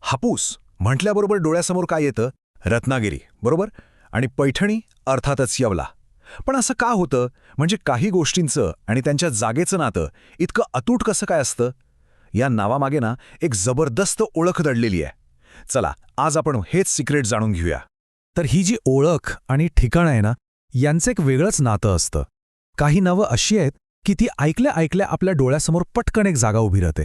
हापूस म्हटल्याबरोबर डोळ्यासमोर काय येतं? रत्नागिरी, बरोबर? आणि पैठणी अर्थातच येवला. पण असं का होतं? म्हणजे काही गोष्टींचं आणि त्यांच्या जागेचं नातं इतकं अतूट कसं काय असतं? या नावामागे ना एक जबरदस्त ओळख दडलेली आहे. चला आज आपण हेच सिक्रेट जाणून घेऊया. तर ही जी ओळख आणि ठिकाण आहे ना, यांचं एक वेगळंच नातं असतं. काही नावं अशी आहेत की ती ऐकल्या ऐकल्या आपल्या डोळ्यासमोर पटकन एक जागा उभी राहते.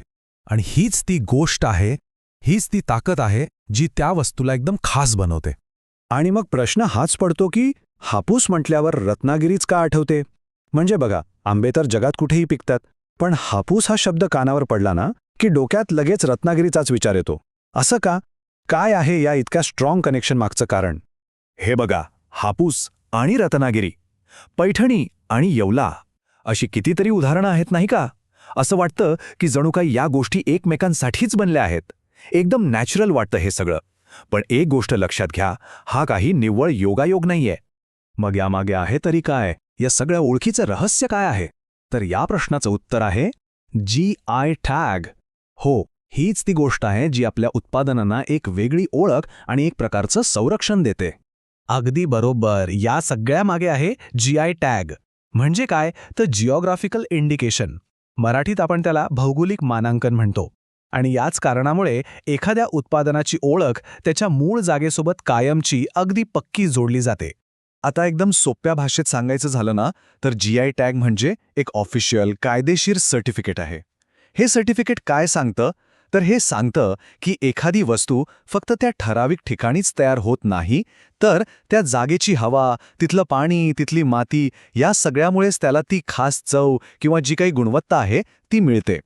आणि हीच ती गोष्ट आहे, हीच ती ताकद आहे जी त्या वस्तूला एकदम खास बनवते. आणि मग प्रश्न हाच पडतो की हापूस म्हटल्यावर रत्नागिरीच का आठवते? म्हणजे बघा, आंबे तर जगात कुठेही पिकतात, पण हापूस हा शब्द कानावर पडला ना की डोक्यात लगेच रत्नागिरीचाच विचार येतो. असं का? काय आहे या इतक्या स्ट्रॉंग कनेक्शन मागचं कारण? हे बघा, हापूस आणि रत्नागिरी, पैठणी आणि येवला अशी कितीतरी उदाहरणं आहेत नाही का? असं वाटतं की जणू काही या गोष्टी एकमेकांसाठीच बनल्या आहेत. एकदम नॅचरल वाटतं हे सगळं. पण एक गोष्ट लक्षात घ्या, हा काही निव्वळ योगायोग नाहीये. मग यामागे आहे तरी काय? या सगळ्या ओळखीचं रहस्य काय आहे? तर या प्रश्नाचं उत्तर आहे GI टॅग. हो, हीच ती गोष्ट आहे जी आपल्या उत्पादनांना एक वेगळी ओळख आणि एक प्रकारचं संरक्षण देते. अगदी बरोबर, या सगळ्या मागे आहे GI टॅग. म्हणजे काय? तर जिओग्राफिकल इंडिकेशन. मराठीत आपण त्याला भौगोलिक मानांकन म्हणतो. आणि याच कारणामुळे एखाद्या उत्पादनाची ओळख त्याच्या मूळ जागेसोबत कायमची अगदी पक्की जोडली जाते. आता एकदम सोप्या भाषेत सांगायचं झालं ना तर GI टॅग म्हणजे एक ऑफिशियल कायदेशीर सर्टिफिकेट आहे. हे सर्टिफिकेट काय सांगतं? तर हे सांगतं की एखादी वस्तू फक्त त्या ठराविक ठिकाणीच तयार होत नाही, तर त्या जागेची हवा, तिथलं पाणी, तिथली माती या सगळ्यामुळेच त्याला ती खास चव किंवा जी काही गुणवत्ता आहे ती मिळते.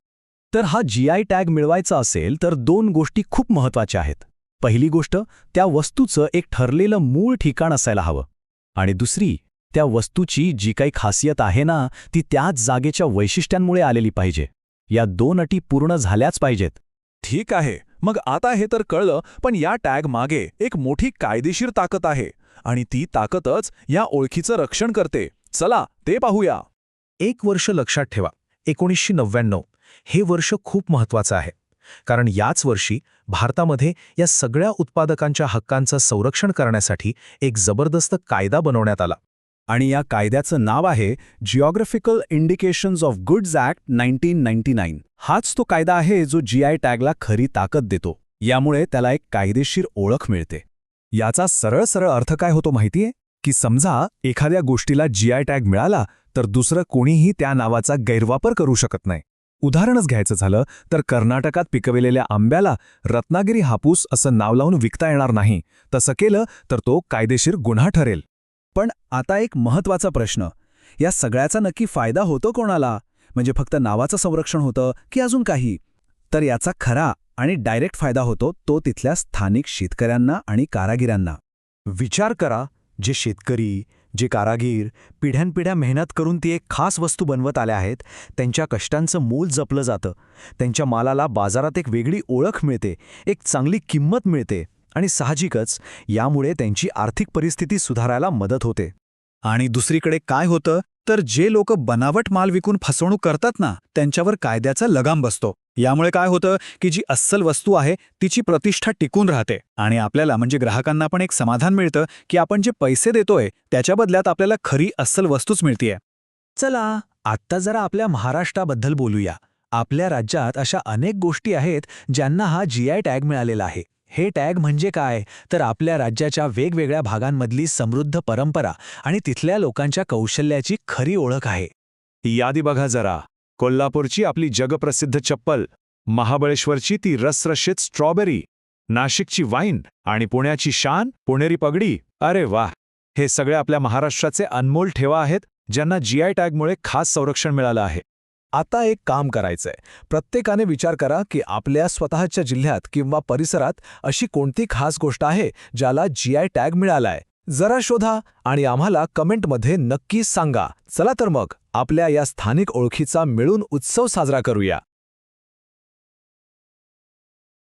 तर हा GI टॅग मिळवायचा असेल तर दोन गोष्टी खूप महत्त्वाच्या आहेत. पहिली गोष्ट, त्या वस्तूचं एक ठरलेलं मूळ ठिकाण असायला हवं. आणि दुसरी, त्या वस्तूची जी काही खासियत आहे ना, ती त्याच जागेच्या वैशिष्ट्यांमुळे आलेली पाहिजे. या दोन अटी पूर्ण झाल्याच पाहिजेत. ठीक आहे, मग आता हे तर कळलं, पण या टॅग मागे एक मोठी कायदेशीर ताकद आहे आणि ती ताकदच या ओळखीचं रक्षण करते. चला ते पाहूया. एक वर्ष लक्षात ठेवा, 1999. हे वर्ष खूप महत्त्वाचं आहे. कारण याच वर्षी भारतामध्ये या सगळ्या उत्पादकांच्या हक्कांचं संरक्षण करण्यासाठी एक जबरदस्त कायदा बनवण्यात आला. आणि या कायद्याचं नाव आहे geographical indications of goods act 1999. हाच तो कायदा आहे जो GI टॅगला खरी ताकद देतो. यामुळे त्याला एक कायदेशीर ओळख मिळते. याचा सरळ सरळ अर्थ काय होतो माहितीये? की समजा एखाद्या गोष्टीला GI टॅग मिळाला तर दुसरं कोणीही त्या नावाचा गैरवापर करू शकत नाही. उदाहरणच घ्यायचं झालं तर कर्नाटकात पिकविलेल्या आंब्याला रत्नागिरी हापूस असं नाव लावून विकता येणार नाही. तसं केलं तर तो कायदेशीर गुन्हा ठरेल. पण आता एक महत्त्वाचा प्रश्न, या सगळ्याचा नक्की फायदा होतो कोणाला? म्हणजे फक्त नावाचं संरक्षण होतं की अजून काही? तर याचा खरा आणि डायरेक्ट फायदा होतो तो तिथल्या स्थानिक शेतकऱ्यांना आणि कारागिरांना. विचार करा, जे शेतकरी, जे कारागीर पिढ्यानपिढ्या मेहनत करून ती एक खास वस्तू बनवत आल्या आहेत, त्यांच्या कष्टांचं मोल जपलं जातं. त्यांच्या मालाला बाजारात एक वेगळी ओळख मिळते, एक चांगली किंमत मिळते आणि साहजिकच यामुळे त्यांची आर्थिक परिस्थिती सुधारायला मदत होते. आणि दुसरीकडे काय होतं तर जे लोक बनावट माल विकून फसवणूक करतात ना, त्यांच्यावर कायद्याचा लगाम बसतो. यामुळे काय होतं की जी अस्सल वस्तू आहे तिची प्रतिष्ठा टिकून राहते आणि आपल्याला म्हणजे ग्राहकांना पण एक समाधान मिळतं की आपण जे पैसे देतोय त्याच्या बदल्यात आपल्याला खरी अस्सल वस्तूच मिळतीये. चला आत्ता जरा आपल्या महाराष्ट्राबद्दल बोलूया. आपल्या राज्यात अशा अनेक गोष्टी आहेत ज्यांना हा GI टॅग मिळालेला आहे. हे टॅग म्हणजे काय? तर आपल्या राज्याच्या वेगवेगळ्या भागांमधली समृद्ध परंपरा आणि तिथल्या लोकांच्या कौशल्याची खरी ओळख आहे. ही यादी बघा जरा. कोल्हापूरची आपली जगप्रसिद्ध चप्पल, महाबळेश्वरची ती रसरशीत स्ट्रॉबेरी, नाशिकची वाईन आणि पुण्याची शान पुणेरी पगडी. अरे वाह! हे सगळे आपल्या महाराष्ट्राचे अनमोल ठेवा आहेत ज्यांना GI टॅगमुळे खास संरक्षण मिळालं आहे. आता एक काम करायचंय. प्रत्येकाने विचार करा की आपल्या स्वतःच्या जिल्ह्यात किंवा परिसरात अशी कोणती खास गोष्ट आहे ज्याला GI टॅग मिळालाय. जरा शोधा आणि आम्हाला कमेंटमध्ये नक्कीच सांगा. चला तर मग आपल्या या स्थानिक ओळखीचा मिळून उत्सव साजरा करूया.